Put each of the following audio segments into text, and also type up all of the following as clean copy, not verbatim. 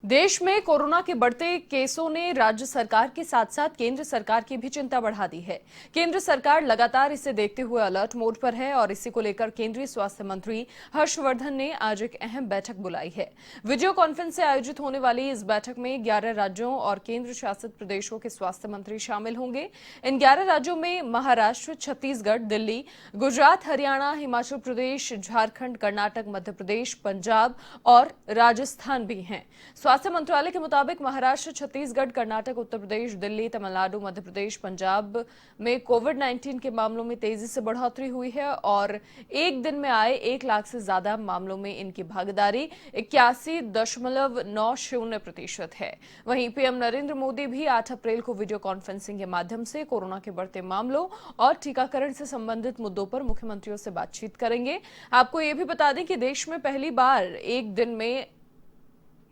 देश में कोरोना के बढ़ते केसों ने राज्य सरकार के साथ साथ केंद्र सरकार की भी चिंता बढ़ा दी है। केंद्र सरकार लगातार इसे देखते हुए अलर्ट मोड पर है और इसी को लेकर केंद्रीय स्वास्थ्य मंत्री हर्षवर्धन ने आज एक अहम बैठक बुलाई है। वीडियो कॉन्फ्रेंस से आयोजित होने वाली इस बैठक में 11 राज्यों और केंद्र शासित प्रदेशों के स्वास्थ्य मंत्री शामिल होंगे। इन 11 राज्यों में महाराष्ट्र, छत्तीसगढ़, दिल्ली, गुजरात, हरियाणा, हिमाचल प्रदेश, झारखंड, कर्नाटक, मध्य प्रदेश, पंजाब और राजस्थान भी हैं। स्वास्थ्य मंत्रालय के मुताबिक महाराष्ट्र, छत्तीसगढ़, कर्नाटक, उत्तर प्रदेश, दिल्ली, तमिलनाडु, मध्य प्रदेश, पंजाब में कोविड-19 के मामलों में तेजी से बढ़ोतरी हुई है और एक दिन में आए 1 लाख से ज्यादा मामलों में इनकी भागीदारी 81.90% है। वहीं पीएम नरेंद्र मोदी भी 8 अप्रैल को वीडियो कॉन्फ्रेंसिंग के माध्यम से कोरोना के बढ़ते मामलों और टीकाकरण से संबंधित मुद्दों पर मुख्यमंत्रियों से बातचीत करेंगे। आपको ये भी बता दें कि देश में पहली बार एक दिन में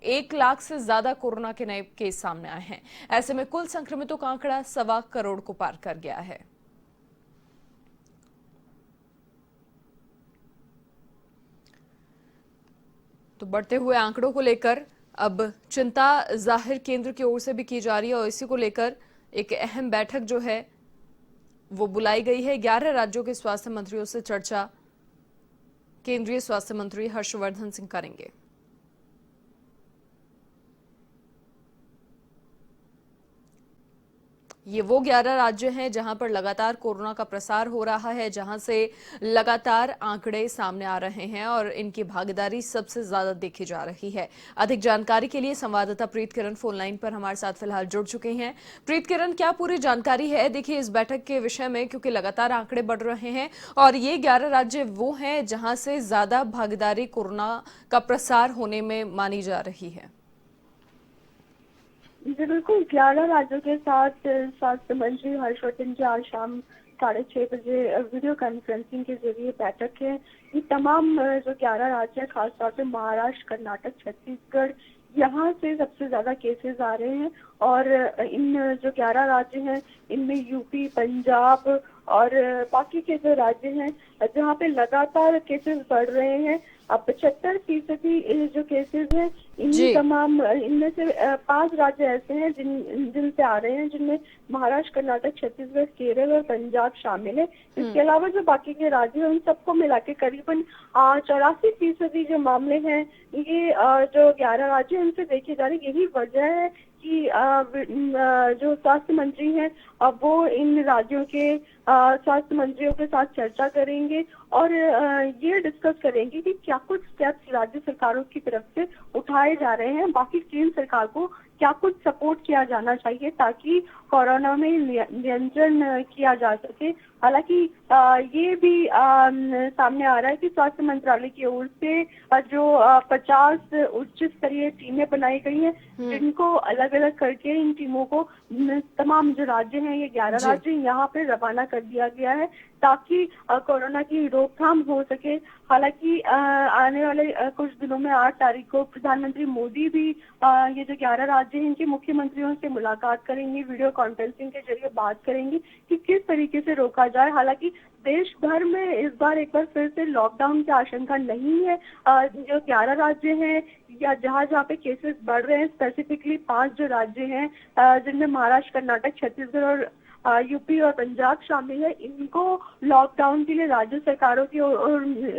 1 लाख से ज्यादा कोरोना के नए केस सामने आए हैं। ऐसे में कुल संक्रमितों का आंकड़ा 1.25 करोड़ को पार कर गया है। तो बढ़ते हुए आंकड़ों को लेकर अब चिंता जाहिर केंद्र की ओर से भी की जा रही है और इसी को लेकर एक अहम बैठक जो है वो बुलाई गई है। 11 राज्यों के स्वास्थ्य मंत्रियों से चर्चा केंद्रीय स्वास्थ्य मंत्री हर्षवर्धन सिंह करेंगे। ये वो 11 राज्य हैं जहां पर लगातार कोरोना का प्रसार हो रहा है, जहां से लगातार आंकड़े सामने आ रहे हैं और इनकी भागीदारी सबसे ज्यादा देखी जा रही है। अधिक जानकारी के लिए संवाददाता प्रीत किरण फोन लाइन पर हमारे साथ फिलहाल जुड़ चुके हैं। प्रीत किरण, क्या पूरी जानकारी है देखिए इस बैठक के विषय में, क्योंकि लगातार आंकड़े बढ़ रहे हैं और ये 11 राज्य वो हैं जहां से ज्यादा भागीदारी कोरोना का प्रसार होने में मानी जा रही है। जी बिल्कुल, 11 राज्यों के साथ स्वास्थ्य मंत्री हर्षवर्धन की आज शाम 6:30 बजे वीडियो कॉन्फ्रेंसिंग के जरिए बैठक है। ये तमाम जो 11 राज्य हैं, खासतौर पे महाराष्ट्र, कर्नाटक, छत्तीसगढ़, यहाँ से सबसे ज्यादा केसेस आ रहे हैं और इन जो 11 राज्य हैं इनमें यूपी, पंजाब और बाकी के जो राज्य हैं जहाँ पे लगातार केसेस बढ़ रहे हैं। अब 75% जो केसेस हैं इनमें से 5 राज्य ऐसे हैं जिनसे आ रहे हैं, जिनमें महाराष्ट्र, कर्नाटक, छत्तीसगढ़, केरल और पंजाब शामिल है। इसके अलावा जो बाकी के राज्य हैं उन सबको मिला के करीबन 84% जो मामले हैं ये जो 11 राज्य हैं उनसे देखे जा रहे हैं। यही वजह है कि जो स्वास्थ्य मंत्री हैं वो इन राज्यों के स्वास्थ्य मंत्रियों के साथ चर्चा करेंगे और ये डिस्कस करेंगे कि क्या कुछ स्टेप्स राज्य सरकारों की तरफ से उठाए जा रहे हैं, बाकी केंद्र सरकार को क्या कुछ सपोर्ट किया जाना चाहिए ताकि कोरोना में नियंत्रण किया जा सके। हालांकि ये भी सामने आ रहा है कि स्वास्थ्य मंत्रालय की ओर से जो 50 उच्च स्तरीय टीमें बनाई गई हैं, जिनको अलग अलग करके इन टीमों को तमाम जो राज्य हैं, ये 11 राज्य यहाँ पे रवाना कर दिया गया है ताकि कोरोना की रोकथाम हो सके। हालांकि आने वाले कुछ दिनों में 8 तारीख को प्रधानमंत्री मोदी भी ये जो 11 राज्य हैं इनके मुख्यमंत्रियों से मुलाकात करेंगे, वीडियो कॉन्फ्रेंसिंग के जरिए बात करेंगे कि किस तरीके से रोका जाए। हालांकि देश भर में इस बार एक बार फिर से लॉकडाउन की आशंका नहीं है। जो 11 राज्य हैं या जहाँ जहाँ पे केसेस बढ़ रहे हैं, स्पेसिफिकली 5 जो राज्य हैं जिनमें महाराष्ट्र, कर्नाटक, छत्तीसगढ़ और यूपी और पंजाब शामिल है, इनको लॉकडाउन के लिए राज्य सरकारों की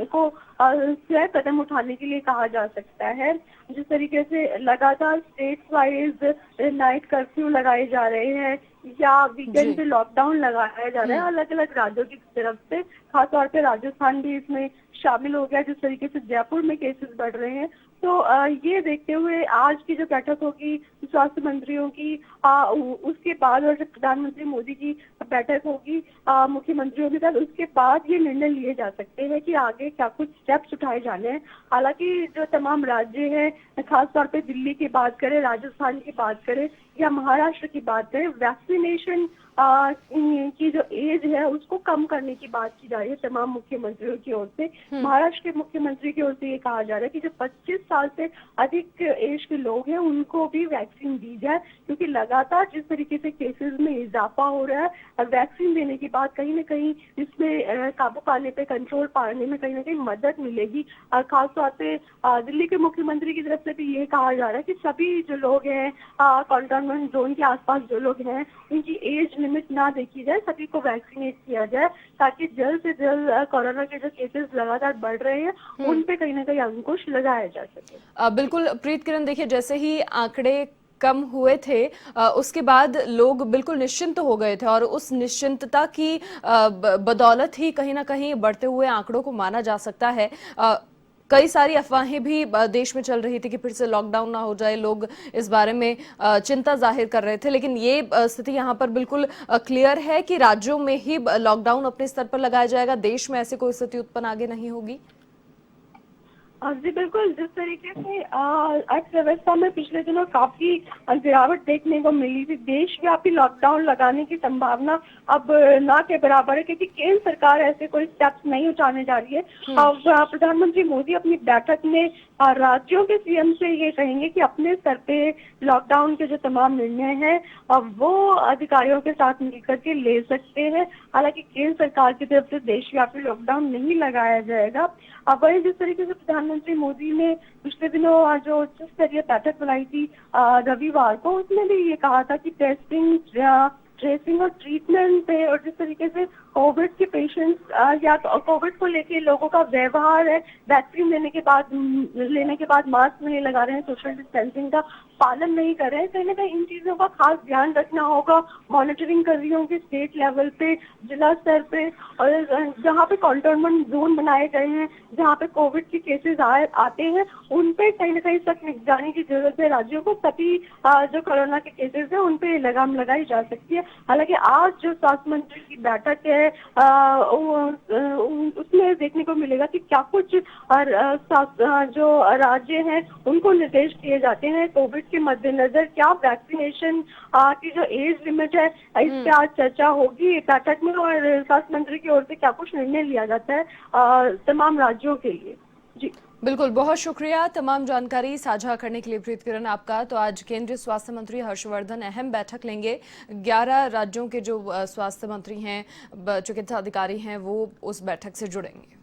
को स्वयं कदम उठाने के लिए कहा जा सकता है। जिस तरीके से लगातार स्टेट वाइज नाइट कर्फ्यू लगाए जा रहे हैं या वीकेंड पे लॉकडाउन लगाया जा रहा है अलग अलग राज्यों की तरफ से, खासतौर पे राजस्थान भी इसमें शामिल हो गया। जिस तरीके से जयपुर में केसेस बढ़ रहे हैं, तो ये देखते हुए आज की जो बैठक होगी स्वास्थ्य मंत्रियों की, उसके बाद और जब प्रधानमंत्री मोदी की बैठक होगी मुख्यमंत्रियों के साथ, उसके बाद ये निर्णय लिए जा सकते हैं कि आगे क्या कुछ स्टेप्स उठाए जाने हैं। हालांकि जो तमाम राज्य हैं, खासतौर पे दिल्ली की बात करें, राजस्थान की बात करें या महाराष्ट्र की बात करें, वैक्सीनेशन की जो एज है उसको कम करने की बात की जा रही है तमाम मुख्यमंत्रियों की ओर से। महाराष्ट्र के मुख्यमंत्री की ओर से ये कहा जा रहा है कि जो 25 साल से अधिक एज के लोग हैं उनको भी वैक्सीन दी जाए, क्योंकि लगातार जिस तरीके से केसेस में इजाफा हो रहा है, वैक्सीन देने के बाद कहीं ना कहीं इसमें काबू पाने पे, कंट्रोल पाने में कहीं ना कहीं मदद मिलेगी। खासतौर पे दिल्ली के मुख्यमंत्री की तरफ से भी ये कहा जा रहा है कि सभी जो लोग हैं कंटेनमेंट जोन के आसपास जो लोग हैं उनकी एज लिमिट ना देखी जाए, सभी को वैक्सीनेट किया जाए, ताकि जल्द से जल्द कोरोना के जो केसेस लगातार बढ़ रहे हैं उन पे कहीं ना कहीं अंकुश लगाया जा सके। बिल्कुल प्रीत किरण, देखिए जैसे ही आंकड़े कम हुए थे उसके बाद लोग बिल्कुल निश्चिंत हो गए थे और उस निश्चिंतता की बदौलत ही कहीं ना कहीं बढ़ते हुए आंकड़ों को माना जा सकता है। कई सारी अफवाहें भी देश में चल रही थी कि फिर से लॉकडाउन ना हो जाए, लोग इस बारे में चिंता जाहिर कर रहे थे, लेकिन ये स्थिति यहाँ पर बिल्कुल क्लियर है कि राज्यों में ही लॉकडाउन अपने स्तर पर लगाया जाएगा, देश में ऐसी कोई स्थिति उत्पन्न आगे नहीं होगी। जी बिल्कुल, जिस तरीके से अर्थव्यवस्था में पिछले दिनों काफी गिरावट देखने को मिली थी, देशव्यापी लॉकडाउन लगाने की संभावना अब ना के बराबर है, क्योंकि केंद्र सरकार ऐसे कोई स्टेप्स नहीं उठाने जा रही है। अब प्रधानमंत्री मोदी अपनी बैठक में राज्यों के सीएम से ये कहेंगे कि अपने स्तर पे लॉकडाउन के जो तमाम निर्णय हैं अब वो अधिकारियों के साथ मिलकर के ले सकते हैं। हालांकि केंद्र सरकार की तरफ से देशव्यापी लॉकडाउन नहीं लगाया जाएगा। अब वही जिस तरीके से प्रधानमंत्री मोदी ने पिछले दिनों जो उच्च स्तरीय बैठक बुलाई थी रविवार को, उसमें भी ये कहा था कि टेस्टिंग, ट्रेसिंग और ट्रीटमेंट पे, और जिस तरीके से कोविड के पेशेंट्स या तो कोविड को लेके लोगों का व्यवहार है, वैक्सीन लेने के बाद मास्क नहीं लगा रहे हैं, सोशल डिस्टेंसिंग का पालन नहीं कर रहे हैं, कहीं ना कहीं इन चीजों का खास ध्यान रखना होगा। मॉनिटरिंग कर रही होंगी स्टेट लेवल पे, जिला स्तर पे, और जहाँ पे कंटेनमेंट जोन बनाए गए हैं, जहाँ पे कोविड के केसेस आते हैं, उन पे कहीं ना कहीं सख्त निगरानी की जरूरत है राज्यों को। तभी जो कोरोना के केसेस है उन पे लगाम लगाई जा सकती है। हालांकि आज जो स्वास्थ्य मंत्री की बैठक है उसमें देखने को मिलेगा कि क्या कुछ जो राज्य हैं उनको निर्देश दिए जाते हैं कोविड के मद्देनजर, क्या वैक्सीनेशन की जो एज लिमिट है इस पे आज चर्चा होगी बैठक में, और स्वास्थ्य मंत्री की ओर से क्या कुछ निर्णय लिया जाता है तमाम राज्यों के लिए। जी बिल्कुल, बहुत शुक्रिया तमाम जानकारी साझा करने के लिए प्रीत किरण आपका। तो आज केंद्रीय स्वास्थ्य मंत्री हर्षवर्धन अहम बैठक लेंगे। 11 राज्यों के जो स्वास्थ्य मंत्री हैं, चिकित्सा अधिकारी हैं, वो उस बैठक से जुड़ेंगे।